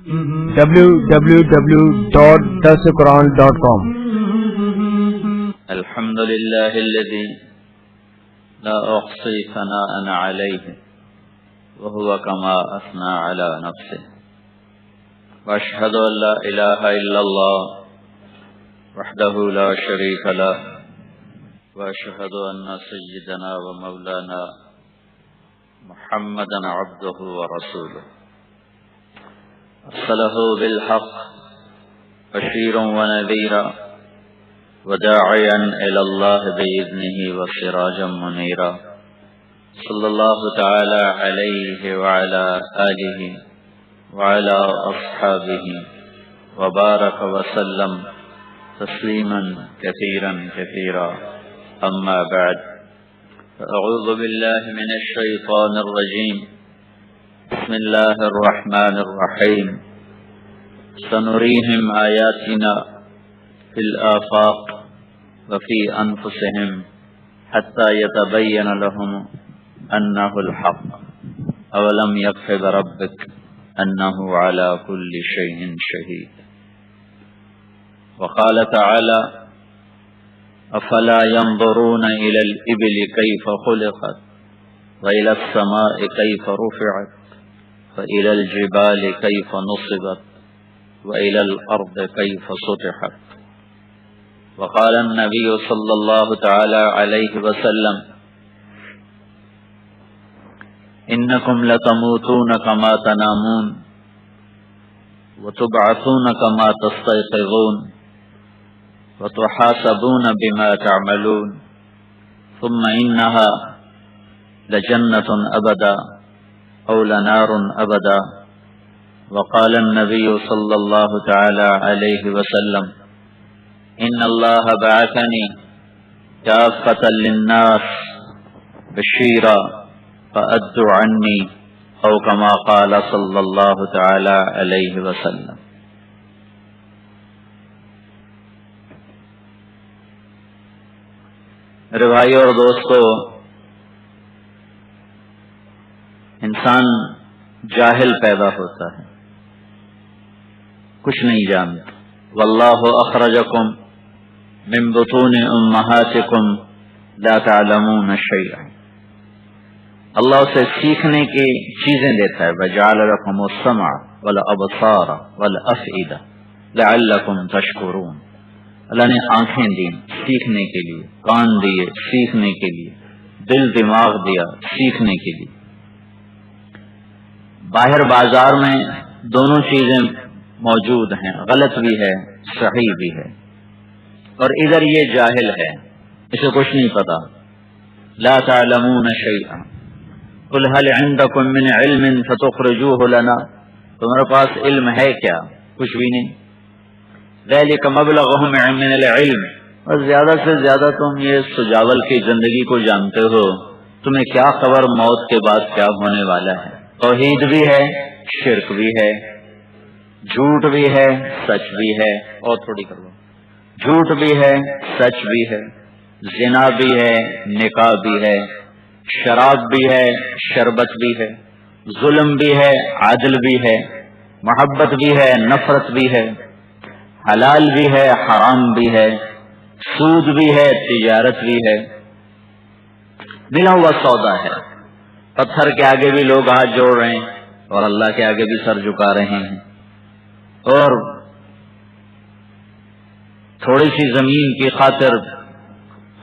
www.darsuquran.com. الحمد لله الذي لا أحصي ثناء عليه وهو كما أثنى على نفسه، وأشهد أن لا إله إلا الله وحده لا شريك له، وأشهد أن سيدنا ومولانا محمدا عبده ورسوله أرسله بالحق بشيرا ونذيرا وداعيا إلى الله بإذنه وسراجا منيرا، صلى الله تعالى عليه وعلى آله وعلى أصحابه وبارك وسلم تسليما كثيرا كثيرا. أما بعد، فأعوذ بالله من الشيطان الرجيم. بسم الله الرحمن الرحيم. سنريهم آياتنا في الآفاق وفي أنفسهم حتى يتبين لهم أنه الحق، أولم يكف بربك أنه على كل شيء شهيد. وقال تعالى: أفلا ينظرون إلى الإبل كيف خلقت وإلى السماء كيف رفعت وإلى الجبال كيف نصبت وإلى الأرض كيف سطحت. وقال النبي صلى الله تعالى عليه وسلم: إنكم لتموتون كما تنامون وتبعثون كما تستيقظون وتحاسبون بما تعملون، ثم إنها لجنة أبدا أو لنار أبدا. وقال النبي صلى الله تعالى عليه وسلم: إن الله بعثني كافة للناس بشيرا فأدوا عني، أو كما قال صلى الله تعالى عليه وسلم. میرے بھائیو اور دوستو، انسان جاہل پیدا ہوتا ہے، کچھ نہیں جانتا. واللہ اخرجکم من بطون امہاتکم لا تعلمون شیئا. اللہ اسے سیکھنے کی چیزیں دیتا ہے. وجعل لکم السمع والابصار والافئدہ لعلکم تشکرون. اللہ نے آنکھیں دی سیکھنے کے لیے، کان دیے سیکھنے کے لیے، دل دماغ دیا سیکھنے کے لیے. باہر بازار میں دونوں چیزیں موجود ہیں، غلط بھی ہے صحیح بھی ہے، اور ادھر یہ جاہل ہے، اسے کچھ نہیں پتا. لا تعلمون شیئا قل هل عندکم من علم فتخرجوه لنا. تمہارے پاس علم ہے کیا؟ کچھ بھی نہیں. ذلک مبلغهم من العلم. اور زیادہ سے زیادہ تم یہ سجاول کی زندگی کو جانتے ہو، تمہیں کیا خبر موت کے بعد کیا ہونے والا ہے. توحید بھی ہے، شرک بھی ہے، جھوٹ بھی ہے، سچ بھی ہے. اور تھوڑی کر لو. جھوٹ بھی ہے، سچ بھی ہے، زنا بھی ہے، نکاح بھی ہے، شراب بھی ہے، شربت بھی ہے، ظلم بھی ہے، عدل بھی ہے، محبت بھی ہے، نفرت بھی ہے، حلال بھی ہے، حرام بھی ہے، سود بھی ہے، تجارت بھی ہے. ملا ہوا سودا ہے. پتھر کے آگے بھی لوگ ہاتھ جوڑ رہے ہیں اور اللہ کے آگے بھی سر جھکا رہے ہیں، اور تھوڑی سی زمین کی خاطر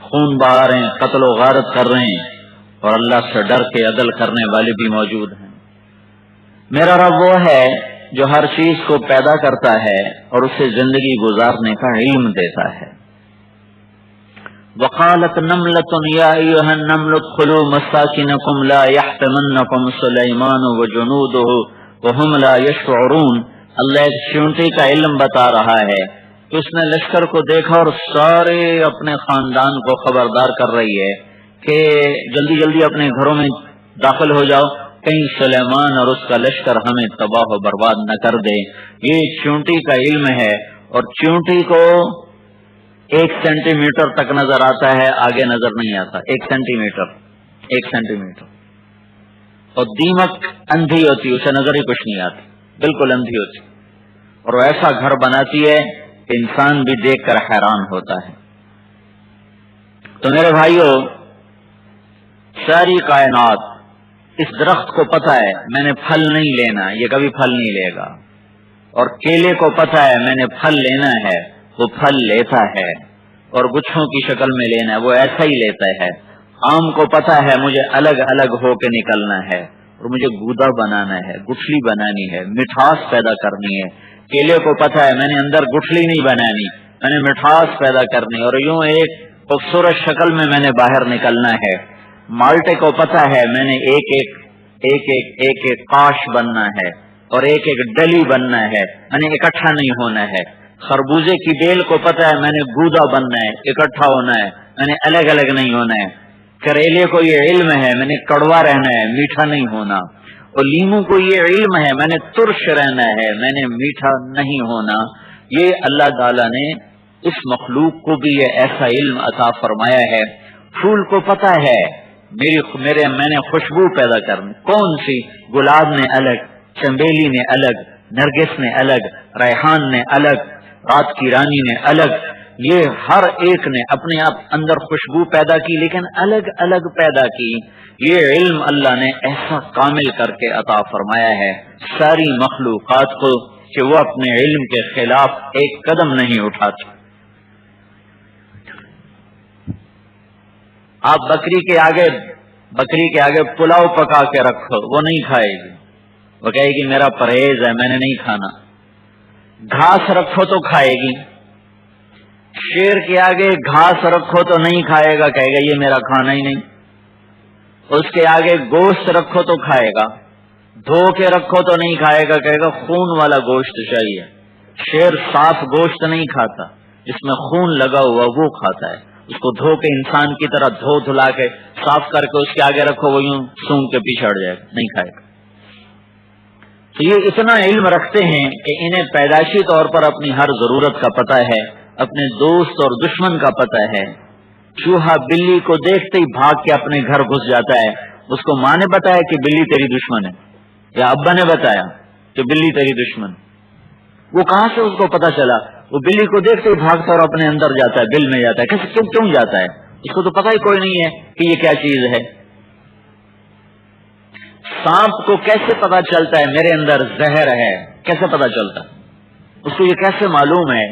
خون بہا رہے ہیں، قتل و غارت کر رہے ہیں، اور اللہ سے ڈر کے عدل کرنے والے بھی موجود ہیں. میرا رب وہ ہے جو ہر چیز کو پیدا کرتا ہے اور اسے زندگی گزارنے کا علم دیتا ہے. وقالت نملۃ یا ایھا النمل ادخلوا مساکنکم لا یحطمنکم سلیمان وجنودہ وهم لا یشعرون. اللہ ایک چیونٹی کا علم بتا رہا ہے کہ اس نے لشکر کو دیکھا اور سارے اپنے خاندان کو خبردار کر رہی ہے کہ جلدی جلدی اپنے گھروں میں داخل ہو جاؤ، کہیں سلیمان اور اس کا لشکر ہمیں تباہ و برباد نہ کر دے. یہ چیونٹی کا علم ہے، اور چیونٹی کو 1 سینٹی میٹر تک نظر آتا ہے، آگے نظر نہیں آتا. 1 سینٹی میٹر. اور دیمک اندھی ہوتی، اسے نظر ہی کچھ نہیں آتی، بالکل اندھی ہوتی. اور وہ ایسا گھر بناتی ہے کہ انسان بھی دیکھ کر حیران ہوتا ہے۔ تو میرے بھائیوں، ساری کائنات اس درخت کو پتہ ہے میں نے پھل نہیں لینا، یہ کبھی پھل نہیں لے گا، اور کیلے کو پتہ ہے میں نے پھل لینا ہے، وہ پھل لیتا ہے، اور گچھوں کی شکل میں لینا ہے وہ ایسا ہی لیتا ہے۔ آم کو پتہ ہے مجھے الگ الگ ہو کے نکلنا ہے، اور مجھے گودا بنانا ہے، گٹھلی بنانی ہے، مٹھاس پیدا کرنی ہے۔ کیلے کو پتہ ہے میں نے اندر گٹھلی نہیں بنانی، میں نے مٹھاس پیدا کرنی، اور یوں ایک خوبصورت شکل میں نے باہر نکلنا ہے۔ مالٹے کو پتہ ہے میں نے ایک قاش بننا ہے اور ایک ڈلی بننا ہے، میں نے اکٹھا نہیں ہونا ہے۔ خربوزے کی بیل کو پتہ ہے میں نے گودا بننا ہے، اکٹھا ہونا ہے، میں نے الگ الگ نہیں ہونا ہے۔ کریلے کو یہ علم ہے میں نے کڑوا رہنا ہے، میٹھا نہیں ہونا، اور لیمو کو یہ علم ہے میں نے ترش رہنا ہے، میں نے میٹھا نہیں ہونا۔ یہ اللہ تعالیٰ نے اس مخلوق کو بھی یہ ایسا علم عطا فرمایا ہے۔ پھول کو پتہ ہے میں نے خوشبو پیدا کرنی، کون سی؟ گلاب نے الگ، چنبیلی نے الگ، نرگس نے الگ، ریحان نے الگ، رات کی رانی نے الگ، یہ ہر ایک نے اپنے آپ اندر خوشبو پیدا کی، لیکن الگ الگ پیدا کی۔ یہ علم اللہ نے ایسا کامل کر کے عطا فرمایا ہے ساری مخلوقات کو کہ وہ اپنے علم کے خلاف ایک قدم نہیں اٹھاتی۔ آپ بکری کے آگے پلاؤ پکا کے رکھو، وہ نہیں کھائے گی، وہ کہے گی میرا پرہیز ہے میں نے نہیں کھانا۔ گھاس رکھو تو کھائے گی، شیر کے آگے گھاس رکھو تو نہیں کھائے گا، کہے گا یہ میرا کھانا ہی نہیں۔ اس کے آگے گوشت رکھو تو کھائے گا، دھو کے رکھو تو نہیں کھائے گا، کہے گا خون والا گوشت چاہیے۔ شیر صاف گوشت نہیں کھاتا، جس میں خون لگا ہوا وہ کھاتا ہے۔ اس کو دھو کے انسان کی طرح دھو دھلا کے صاف کر کے اس کے آگے رکھو، وہ یوں سونگ کے پیچھے ہٹ جائے گا، نہیں کھائے گا۔ تو یہ اتنا علم رکھتے ہیں کہ انہیں پیدائشی طور پر اپنی ہر ضرورت کا پتہ ہے، اپنے دوست اور دشمن کا پتہ ہے۔ چوہا بلی کو دیکھتے ہی بھاگ کے اپنے گھر گھس جاتا ہے، اس کو ماں نے بتایا کہ بلی تیری دشمن ہے، یا ابا نے بتایا کہ بلی تیری دشمن، وہ کہاں سے اس کو پتا چلا؟ وہ بلی کو دیکھتے ہی بھاگتا اور اپنے اندر جاتا ہے، بل میں جاتا ہے۔ کیوں جاتا ہے؟ اس کو تو پتہ ہی کوئی نہیں ہے کہ یہ کیا چیز ہے۔ سانپ کو کیسے پتا چلتا ہے میرے اندر زہر ہے؟ کیسے پتا چلتا؟ اس کو یہ کیسے معلوم ہے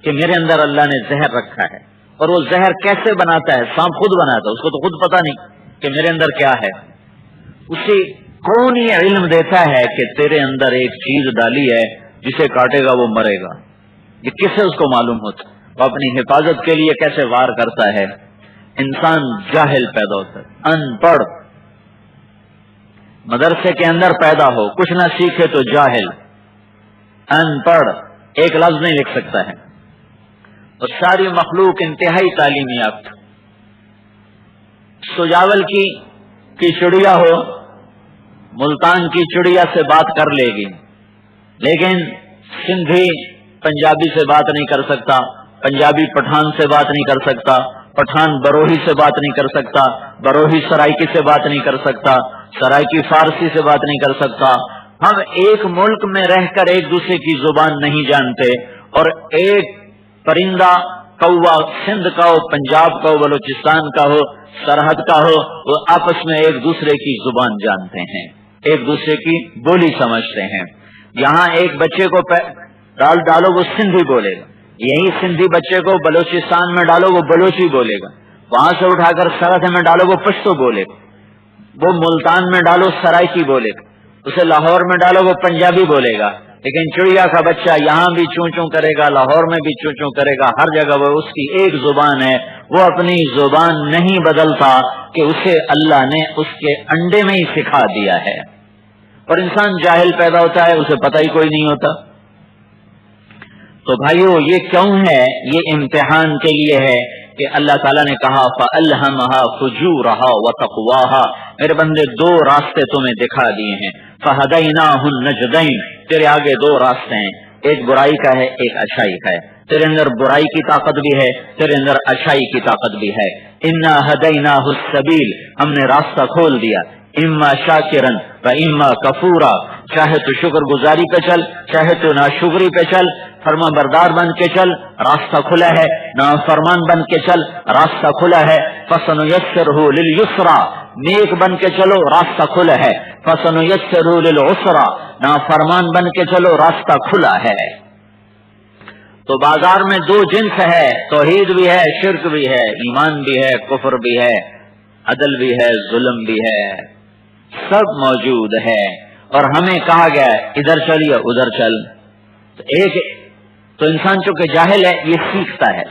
کہ میرے اندر اللہ نے زہر رکھا ہے؟ اور وہ زہر کیسے بناتا ہے؟ سانپ خود بناتا ہے، اس کو تو خود پتا نہیں کہ میرے اندر کیا ہے۔ اسے کون یہ علم دیتا ہے کہ تیرے اندر ایک چیز ڈالی ہے جسے کاٹے گا وہ مرے گا؟ یہ کسے اس کو معلوم ہوتا؟ وہ اپنی حفاظت کے لیے کیسے وار کرتا ہے؟ انسان جاہل پیدا ہوتا ہے، ان پڑھ، مدرسے کے اندر پیدا ہو، کچھ نہ سیکھے تو جاہل، ان پڑھ، ایک لفظ نہیں لکھ سکتا ہے۔ اور ساری مخلوق انتہائی تعلیم یافتہ۔ سجاول کی چڑیا ہو، ملتان کی چڑیا سے بات کر لے گی، لیکن سندھی پنجابی سے بات نہیں کر سکتا، پنجابی پٹھان سے بات نہیں کر سکتا، پٹھان بروہی سے بات نہیں کر سکتا، بروہی سرائکی سے بات نہیں کر سکتا، سرائکی فارسی سے بات نہیں کر سکتا۔ ہم ایک ملک میں رہ کر ایک دوسرے کی زبان نہیں جانتے، اور ایک پرندہ کوا سندھ کا ہو، پنجاب کا ہو، بلوچستان کا ہو، سرحد کا ہو، وہ آپس میں ایک دوسرے کی زبان جانتے ہیں، ایک دوسرے کی بولی سمجھتے ہیں۔ یہاں ایک بچے کو ڈالو وہ سندھی بولے گا، یہی سندھی بچے کو بلوچستان میں ڈالو وہ بلوچی بولے گا، وہاں سے اٹھا کر سرحد میں ڈالو وہ پشتو بولے گا، وہ ملتان میں ڈالو سرائکی بولے گا، اسے لاہور میں ڈالو وہ پنجابی بولے گا۔ لیکن چڑیا کا بچہ یہاں بھی چوں چوں کرے گا، لاہور میں بھی چوں چوں کرے گا، ہر جگہ وہ اس کی ایک زبان ہے، وہ اپنی زبان نہیں بدلتا کہ اسے اللہ نے اس کے انڈے میں ہی سکھا دیا ہے۔ اور انسان جاہل پیدا ہوتا ہے، اسے پتہ ہی کوئی نہیں ہوتا۔ تو بھائیو یہ کیوں ہے؟ یہ امتحان کے لیے ہے کہ اللہ تعالیٰ نے کہا فَأَلْهَمَهَا فُجُورَهَا وَتَقْوَاهَا، میرے بندے دو راستے تمہیں دکھا دیے ہیں، فَهَدَيْنَاهُ النَّجْدَيْنِ، تیرے آگے دو راستے ہیں، ایک برائی کا ہے ایک اچھائی کا ہے، تیرے اندر برائی کی طاقت بھی ہے، تیرے اندر اچھائی کی طاقت بھی ہے۔ اِنَّا هَدَيْنَاهُ السَّبِيلَ، ہم نے راستہ کھول دیا، اما شاکرن و اما کفورا، چاہے تو شکر گزاری پہ چل، چاہے تو ناشکری پہ چل، فرما بردار بن کے چل، راستہ کھلا ہے، نافرمان بن کے چل، راستہ کھلا ہے، فسنیسرہ للیسرا، نیک بن کے چلو راستہ کھلا ہے، فسنیسرہ للعسرا، نافرمان بن کے چلو راستہ کھلا ہے۔ تو بازار میں دو جنس ہے، توحید بھی ہے، شرک بھی ہے، ایمان بھی ہے، کفر بھی ہے، عدل بھی ہے، ظلم بھی ہے، سب موجود ہے، اور ہمیں کہا گیا ہے ادھر چل یا ادھر چل۔ تو انسان چونکہ جاہل ہے، یہ سیکھتا ہے،